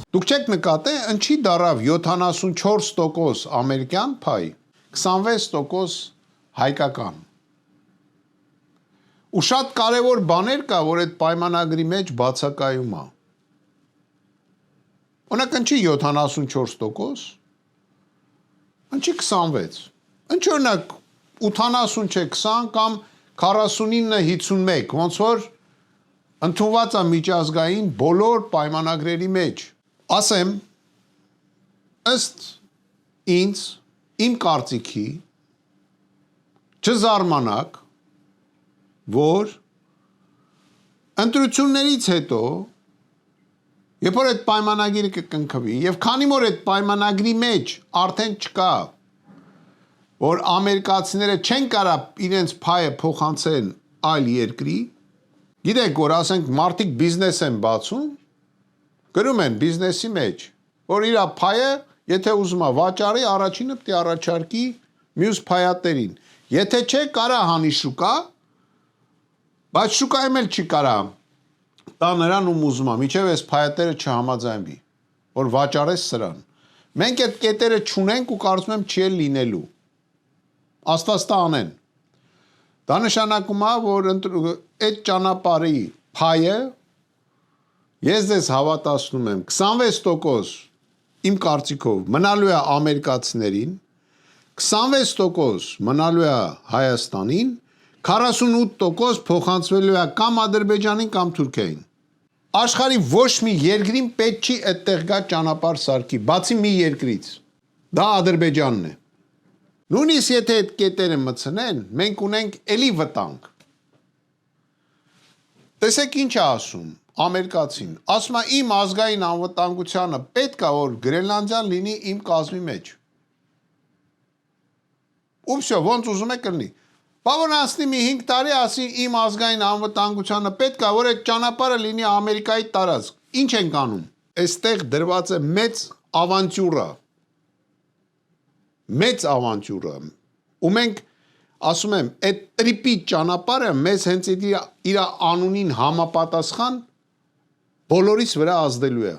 Դուք չեք նկատել, ինչի դարավ 74% ամերիկյան փայ, 26% հայկական։ Ու շատ կարևոր բաներ կա, որ այդ պայմանագրի մեջ բացակայում է։ Օրինակ, ինչի 74%, ինչի 26, ինչ օրինակ 80 չէ 20 կամ 49-51, ոնց որ ընդունված է միջազգային բոլոր պայմանագրերի մեջ։ Ասեմ, ըստ ինձ, իմ կարծիքի, չզարմանաք, որ ընտրություններից հետո, երբ որ այդ պայմանագիրը կկնքվի, եւ քանի որ այդ պայմանագրի մեջ արդեն չկա, որ ամերիկացիները չեն կարող իրենց փայը փոխանցեն այլ երկրի, գիտեք, որ ասենք մարդիկ բիզնես են բացում, գրում են բիզնեսի մեջ, որ իր փայը, եթե ուզում է վաճառի, առաջինը պետք է առաջարկի մյուս փայատերին։ Եթե չէ, կարա հանի շուկա, բայց շուկայում էլ չի կարա տա նրան ում ուզում է, մինչև այս փայատերը չհամաձայնվի, որ վաճառես սրան։ Մենք այդ կետերը չունենք ու կարծում եմ չի էլ լինելու։ Աստվածտա անեն։ Դա նշանակում է, որ այդ ճանապարհի փայը ես ձեզ հավատացնում եմ 26% իմ կարծիքով մնալու է ամերիկացիներին, 26% մնալու է Հայաստանին, 48% փոխանցվելու է կամ Ադրբեջանին կամ Թուրքիային։ Աշխարհի ոչ մի երկրին պետք չի այդտեղ գա ճանապարհ սարքի, բացի մի երկրից։ Դա Ադրբեջանն է։ Նույնիսկ եթե այդ կետերը մտցնեն, մենք ունենք էլի վտանգ։ Տեսեք ինչ է ասում ամերիկացին, ասում է իմ ազգային անվտանգությանը պետք է որ Գրենլանդիան լինի իմ կազմի մեջ։ Ու всё, ոնց ուզում եք լինի։ Բավական անցնի մի 5 տարի ասի իմ ազգային անվտանգությանը պետք է որ այդ ճանապարհը լինի Ամերիկայի տարածք։ Ինչ ենք անում։ Այստեղ դրված է մեծ ավանտյուրա։ Մեծ ավանտյուրա։ Ու մենք ասում եմ, այդ տրիպի ճանապարհը մեզ հենց իր անունին համապատասխան բոլորիս վրա ազդելու է։